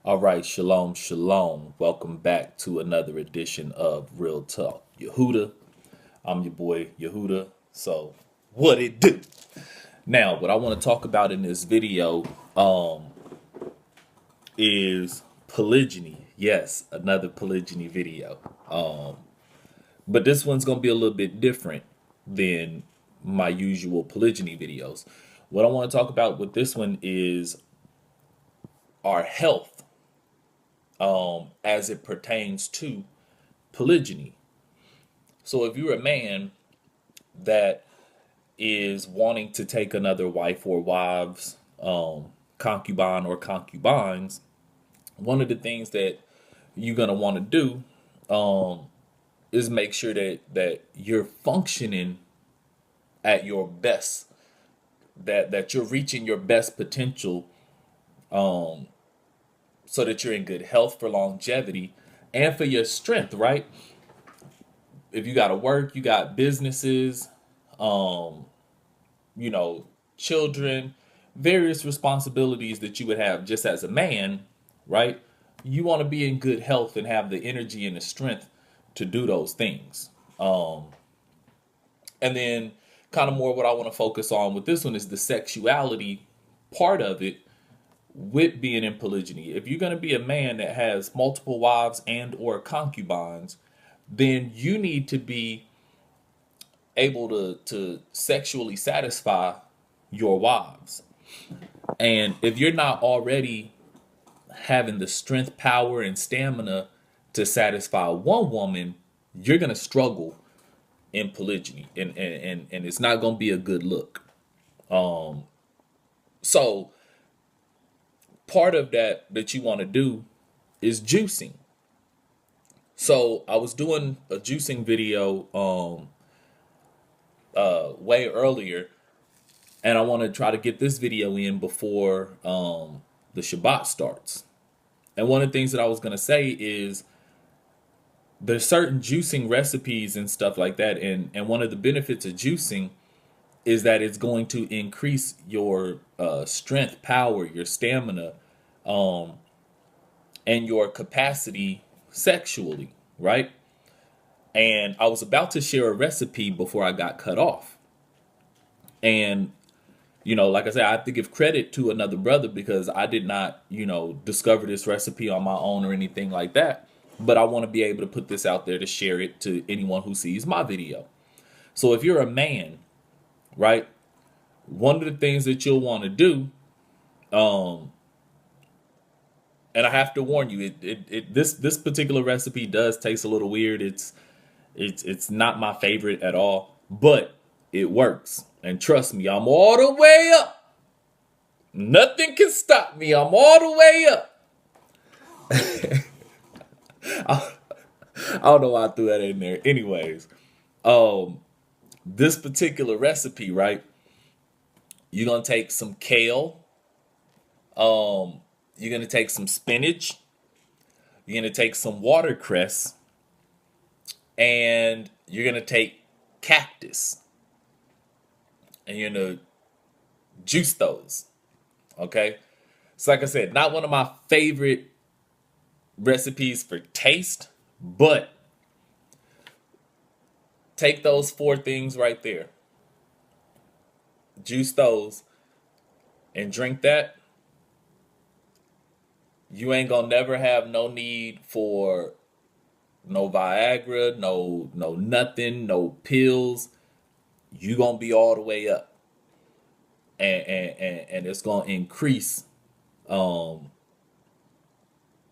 All right, shalom, shalom. Welcome back to another edition of Real Talk Yehuda. I'm your boy Yehuda. So, what it do? Now, what I want to talk about in this video is polygyny. Yes, another polygyny video. But this one's gonna be a little bit different than my usual polygyny videos. What I want to talk about with this one is our health as it pertains to polygyny. So if you're a man that is wanting to take another wife or wives, concubine or concubines, one of the things that you're gonna want to do is make sure that you're functioning at your best, that you're reaching your best potential, so that you're in good health for longevity and for your strength, right? If you got to work, you got businesses, um, children, various responsibilities that you would have just as a man, right? You want to be in good health and have the energy and the strength to do those things. And then, kind of more what I want to focus on with this one is the sexuality part of it with being in polygyny. If you're going to be a man that has multiple wives and or concubines, then you need to be able to sexually satisfy your wives. And if you're not already having the strength, power, and stamina to satisfy one woman, you're gonna struggle in polygyny, and it's not gonna be a good look. So part of that you want to do is juicing. So I was doing a juicing video way earlier, and I want to try to get this video in before the Shabbat starts. And one of the things that I was going to say is there's certain juicing recipes and stuff like that, and one of the benefits of juicing is that it's going to increase your strength, power, your stamina, and your capacity sexually, right? And I was about to share a recipe before I got cut off. And like I said, I have to give credit to another brother because I did not, discover this recipe on my own or anything like that. But I want to be able to put this out there to share it to anyone who sees my video. So if you're a man, right, one of the things that you'll want to do, and I have to warn you, this particular recipe does taste a little weird. It's not my favorite at all, but it works. And trust me, I'm all the way up. Nothing can stop me. I'm all the way up. I don't know why I threw that in there. Anyways, this particular recipe, right? You're gonna take some kale. You're gonna take some spinach. You're gonna take some watercress, and you're gonna take cactus, and you're gonna juice those. Okay, so like I said, not one of my favorite recipes for taste, but take those four things right there, juice those, and drink that. You ain't gonna never have no need for no Viagra, no nothing, no pills. You gonna be all the way up, and it's gonna increase um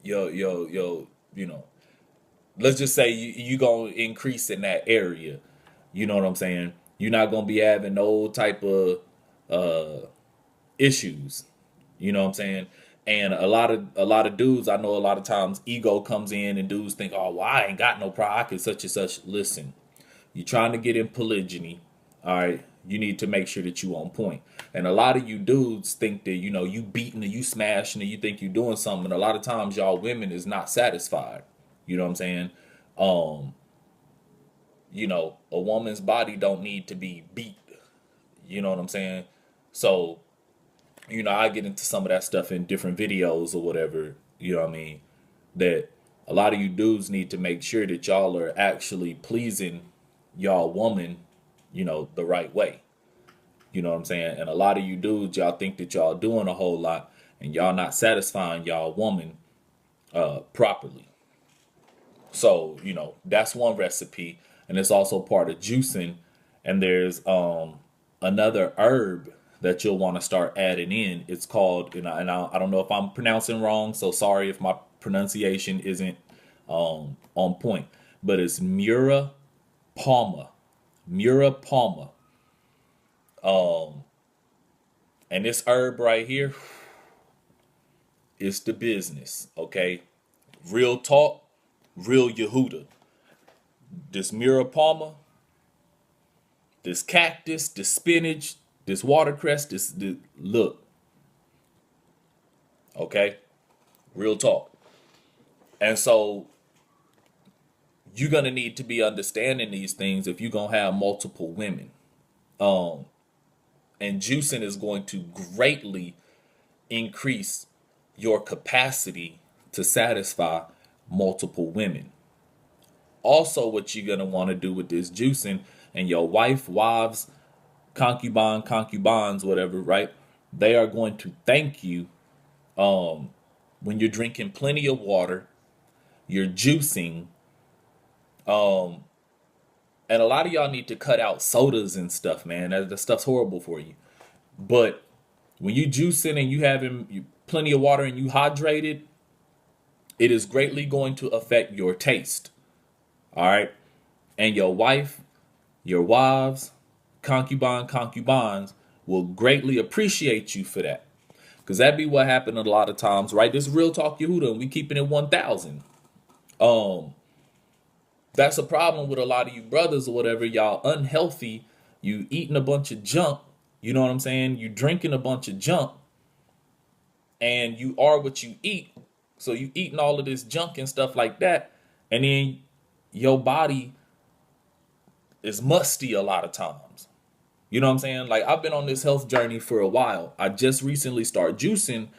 your let's just say you gonna increase in that area. You know what I'm saying? You're not gonna be having no type of issues. You know what I'm saying? And a lot of dudes, I know a lot of times ego comes in and dudes think, oh, well, I ain't got no problem. I can such and such. Listen, you're trying to get in polygyny, all right? You need to make sure that you on point. And a lot of you dudes think that, you beating or you smashing or you think you're doing something. And a lot of times y'all women is not satisfied. You know what I'm saying? Um, a woman's body don't need to be beat. You know what I'm saying? So, I get into some of that stuff in different videos or whatever. You know what I mean? That a lot of you dudes need to make sure that y'all are actually pleasing y'all woman, the right way. You know what I'm saying? And a lot of you dudes, y'all think that y'all doing a whole lot and y'all not satisfying y'all woman properly. So, that's one recipe. And it's also part of juicing. And there's another herb that you'll want to start adding in. It's called, I don't know if I'm pronouncing wrong, so sorry if my pronunciation isn't on point, but it's Mura Palma. Mura Palma. And this herb right here is the business, okay? Real talk, real Yehuda. This Mura Palma, this cactus, this spinach, this watercress, this look, okay? Real talk. And so you're gonna need to be understanding these things if you're gonna have multiple women. Um, and juicing is going to greatly increase your capacity to satisfy multiple women. Also, what you're gonna want to do with this juicing, and your wives, concubines, whatever, right? They are going to thank you when you're drinking plenty of water, you're juicing, um, and a lot of y'all need to cut out sodas and stuff, man. That stuff's horrible for you. But when you juicing and you having plenty of water and you hydrated, it is greatly going to affect your taste. All right. And your wives, concubines will greatly appreciate you for that. Because that be what happened a lot of times, right? This is real talk Yehuda, and we keeping it 1,000. Um, that's a problem with a lot of you brothers or whatever. Y'all unhealthy. You eating a bunch of junk. You know what I'm saying? You drinking a bunch of junk, and you are what you eat. So you eating all of this junk and stuff like that, and then your body is musty a lot of times. You know what I'm saying? Like, I've been on this health journey for a while. I just recently started juicing,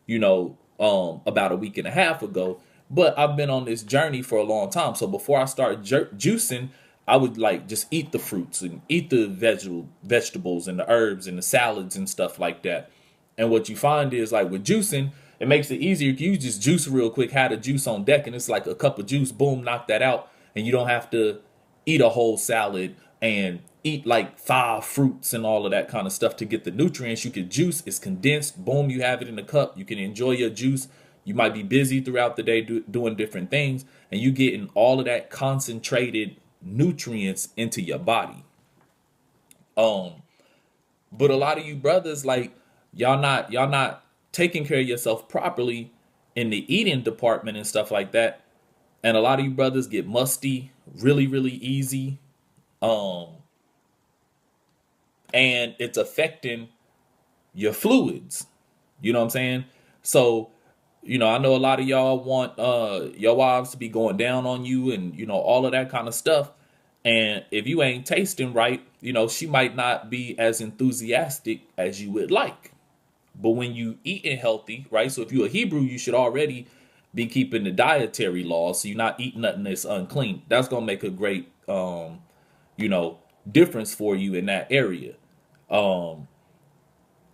about a week and a half ago. But I've been on this journey for a long time. So before I started juicing, I would like just eat the fruits and eat the vegetables and the herbs and the salads and stuff like that. And what you find is, like, with juicing, it makes it easier. You just juice real quick, have the juice on deck, and it's like a cup of juice, boom, knock that out. And you don't have to eat a whole salad and eat like 5 fruits and all of that kind of stuff to get the nutrients. You can juice, it's condensed, boom, you have it in the cup. You can enjoy your juice. You might be busy throughout the day doing different things, and you getting all of that concentrated nutrients into your body. Um, but a lot of you brothers, like, y'all not taking care of yourself properly in the eating department and stuff like that. And a lot of you brothers get musty really, really easy. Um, and it's affecting your fluids. You know what I'm saying? So, I know a lot of y'all want your wives to be going down on you and all of that kind of stuff. And if you ain't tasting right, she might not be as enthusiastic as you would like. But when you eating healthy, right? So if you're a Hebrew, you should already be keeping the dietary laws. So you're not eating nothing that's unclean. That's gonna make a great you know, difference for you in that area. Um,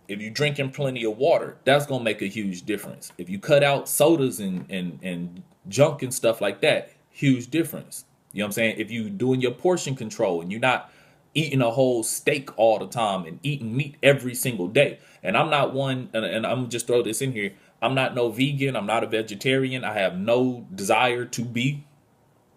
if you're drinking plenty of water, that's gonna make a huge difference. If you cut out sodas and junk and stuff like that, huge difference. You know what I'm saying? If you doing your portion control and you're not eating a whole steak all the time and eating meat every single day. And I'm not one, and I'm just throw this in here. I'm not no vegan. I'm not a vegetarian. I have no desire to be.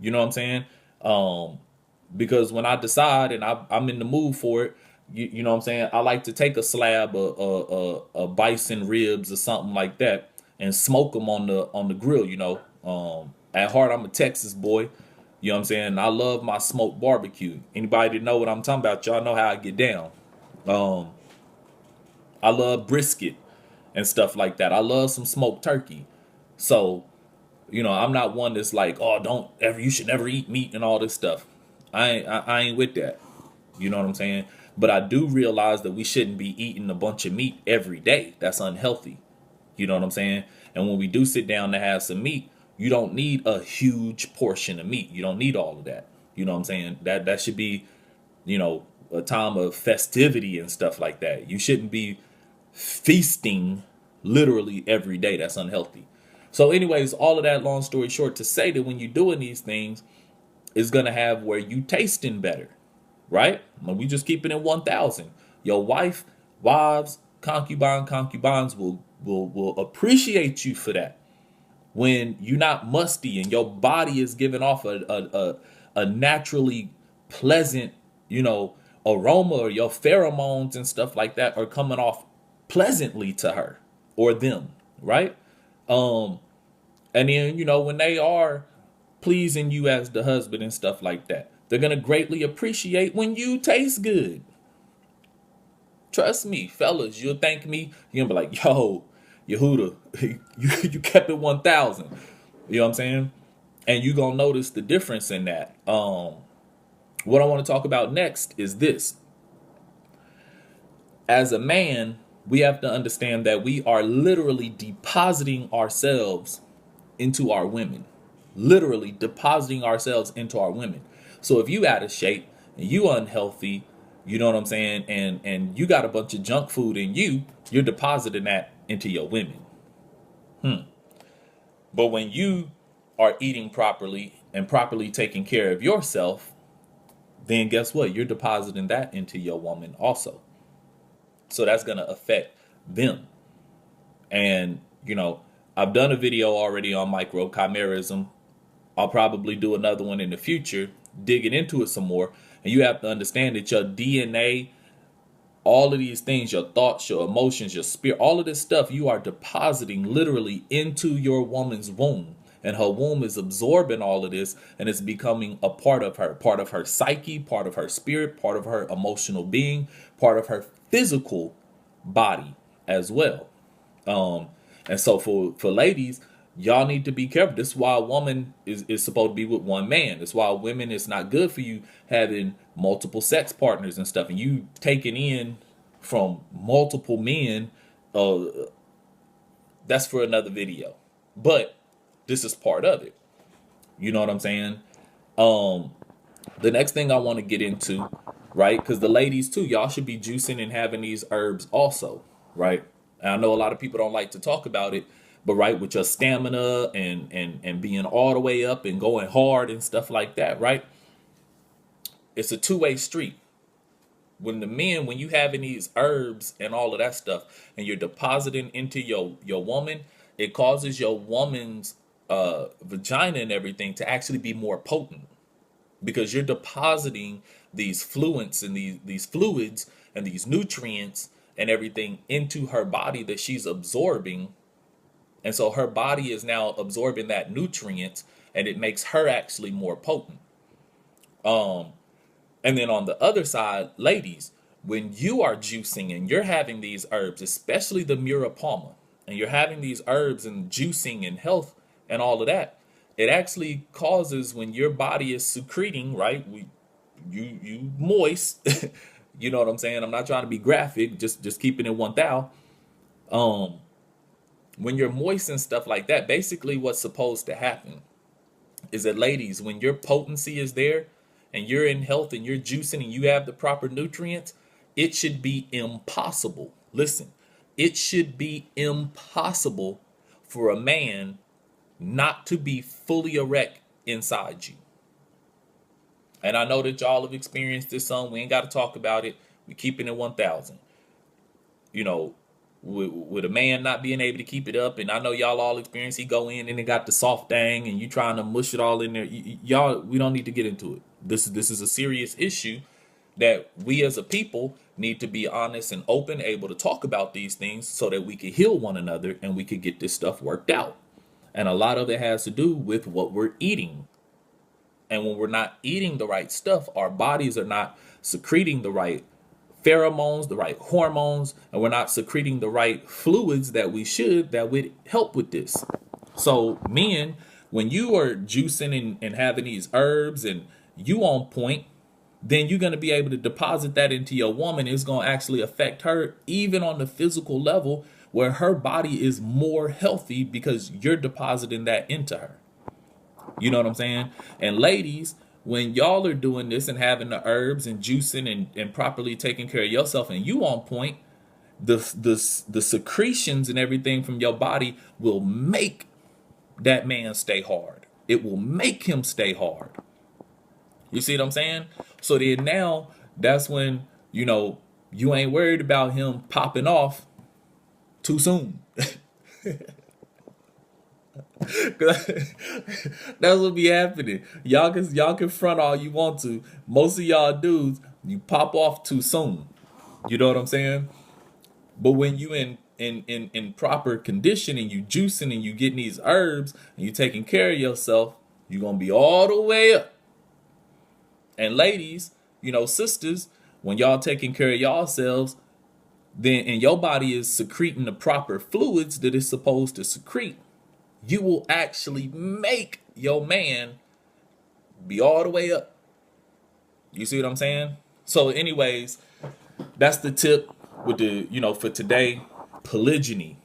You know what I'm saying? Um, because when I decide and I'm in the mood for it, you know what I'm saying, I like to take a slab of bison ribs or something like that and smoke them on the grill. At heart, I'm a Texas boy. You know what I'm saying? I love my smoked barbecue. Anybody that know what I'm talking about, y'all know how I get down. Um, I love brisket and stuff like that. I love some smoked turkey. So, I'm not one that's like, oh, don't ever, you should never eat meat and all this stuff. I ain't with that. You know what I'm saying? But I do realize that we shouldn't be eating a bunch of meat every day. That's unhealthy. You know what I'm saying? And when we do sit down to have some meat, you don't need a huge portion of meat. You don't need all of that. You know what I'm saying? That should be, a time of festivity and stuff like that. You shouldn't be feasting literally every day. That's unhealthy. So, anyways, all of that, long story short, to say that when you're doing these things, is gonna have where you tasting better, right? When we just keep it in 1,000, your wives, concubines will appreciate you for that. When you're not musty and your body is giving off a naturally pleasant, aroma, or your pheromones and stuff like that are coming off pleasantly to her or them, right? And then, when they are pleasing you as the husband and stuff like that, they're going to greatly appreciate when you taste good. Trust me, fellas, you'll thank me. You're going to be like, yo, Yehuda, you kept it 1,000. You know what I'm saying? And you're going to notice the difference in that. What I want to talk about next is this. As a man, we have to understand that we are literally depositing ourselves into our women. Literally depositing ourselves into our women. So if you out of shape and you unhealthy, you know what I'm saying, and you got a bunch of junk food in you, you're depositing that into your women. But when you are eating properly and properly taking care of yourself, then guess what? You're depositing that into your woman also. So that's going to affect them. And, I've done a video already on microchimerism. I'll probably do another one in the future, digging into it some more. And you have to understand that your DNA, all of these things, your thoughts, your emotions, your spirit, all of this stuff, you are depositing literally into your woman's womb. And her womb is absorbing all of this, and it's becoming a part of her psyche, part of her spirit, part of her emotional being, part of her physical body as well. And so for ladies, y'all need to be careful. This is why a woman is supposed to be with one man. That's why women, it's not good for you having multiple sex partners and stuff, and you taking in from multiple men. That's for another video. But this is part of it. You know what I'm saying? The next thing I want to get into, right? Because the ladies too, y'all should be juicing and having these herbs also, right? And I know a lot of people don't like to talk about it, but right, with your stamina and being all the way up and going hard and stuff like that, right? It's a two-way street. When you having these herbs and all of that stuff, and you're depositing into your woman, it causes your woman's vagina and everything to actually be more potent, because you're depositing these fluids and these fluids and these nutrients and everything into her body that she's absorbing. And so her body is now absorbing that nutrient, and it makes her actually more potent. And then on the other side, ladies, when you are juicing and you're having these herbs, especially the Murapalma, and you're having these herbs and juicing and health and all of that, it actually causes, when your body is secreting, right? You moist, you know what I'm saying? I'm not trying to be graphic, just keeping it 1,000. When you're moist and stuff like that, basically what's supposed to happen is that, ladies, when your potency is there and you're in health and you're juicing and you have the proper nutrients, it should be impossible. Listen, it should be impossible for a man not to be fully erect inside you. And I know that y'all have experienced this some. We ain't got to talk about it. We keeping it 1,000. With a man not being able to keep it up, and I know y'all all experience, he go in and it got the soft thing, and you trying to mush it all in there. Y'all, we don't need to get into it. This is a serious issue that we as a people need to be honest and open, able to talk about these things so that we can heal one another and we can get this stuff worked out. And a lot of it has to do with what we're eating. And when we're not eating the right stuff, our bodies are not secreting the right pheromones, the right hormones, and we're not secreting the right fluids that we should, that would help with this. So men, when you are juicing and having these herbs and you on point, then you're going to be able to deposit that into your woman. It's going to actually affect her even on the physical level, where her body is more healthy because you're depositing that into her. You know what I'm saying? And ladies, when y'all are doing this and having the herbs and juicing and properly taking care of yourself and you on point, the secretions and everything from your body will make that man stay hard. It will make him stay hard. You see what I'm saying? So then now that's when, you ain't worried about him popping off too soon. That's what be happening. Y'all can front all you want to. Most of y'all dudes, you pop off too soon. You know what I'm saying? But when you in proper condition and you juicing and you getting these herbs and you taking care of yourself, you're gonna be all the way up. And ladies, sisters, when y'all taking care of yourselves, then and your body is secreting the proper fluids that it's supposed to secrete, you will actually make your man be all the way up. You see what I'm saying? So anyways, that's the tip with the, for today, polygyny.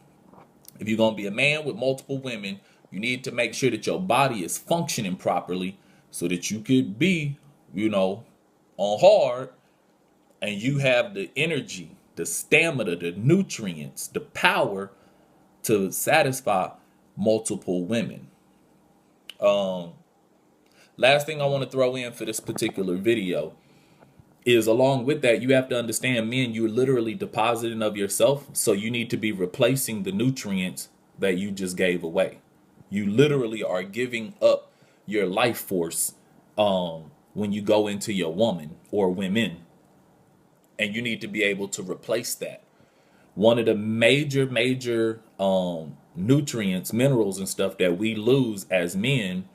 If you're going to be a man with multiple women, you need to make sure that your body is functioning properly so that you could be, on hard, and you have the energy, the stamina, the nutrients, the power to satisfy multiple women. Last thing I want to throw in for this particular video is, along with that, you have to understand, men, you're literally depositing of yourself, so you need to be replacing the nutrients that you just gave away. You literally are giving up your life force when you go into your woman or women, and you need to be able to replace that. One of the major nutrients, minerals and stuff that we lose as men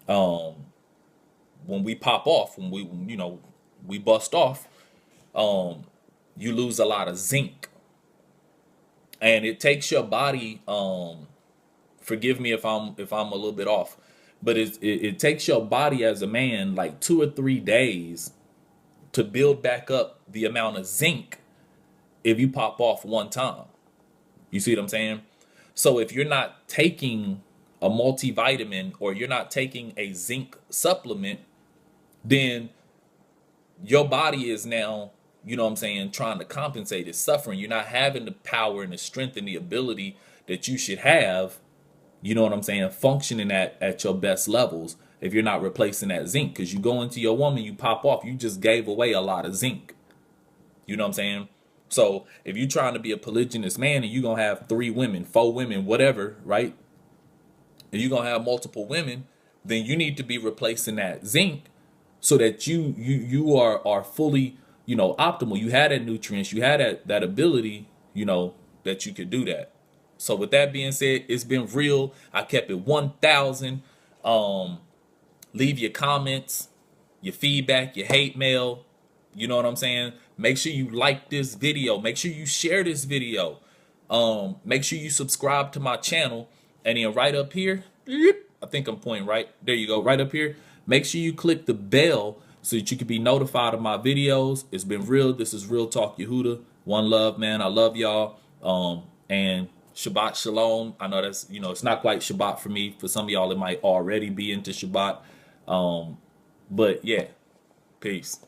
when we pop off, when we bust off, you lose a lot of zinc. And it takes your body, forgive me if I'm a little bit off, but it takes your body as a man like 2 or 3 days to build back up the amount of zinc if you pop off one time. You see what I'm saying? So if you're not taking a multivitamin or you're not taking a zinc supplement, then your body is now, trying to compensate. It's suffering. You're not having the power and the strength and the ability that you should have, functioning at your best levels if you're not replacing that zinc. Because you go into your woman, you pop off, you just gave away a lot of zinc. You know what I'm saying? So if you're trying to be a polygynous man and you're going to have 3 women, 4 women, whatever, right? And you're going to have multiple women, then you need to be replacing that zinc so that you are fully, optimal. You had that nutrients, you had that ability, that you could do that. So with that being said, it's been real. I kept it 1,000. Leave your comments, your feedback, your hate mail. You know what I'm saying? Make sure you like this video. Make sure you share this video. Make sure you subscribe to my channel. And then right up here, I think I'm pointing right. There you go. Right up here. Make sure you click the bell so that you can be notified of my videos. It's been real. This is Real Talk Yehuda. One love, man. I love y'all. And Shabbat Shalom. I know that's, it's not quite Shabbat for me. For some of y'all, it might already be into Shabbat. But yeah, peace.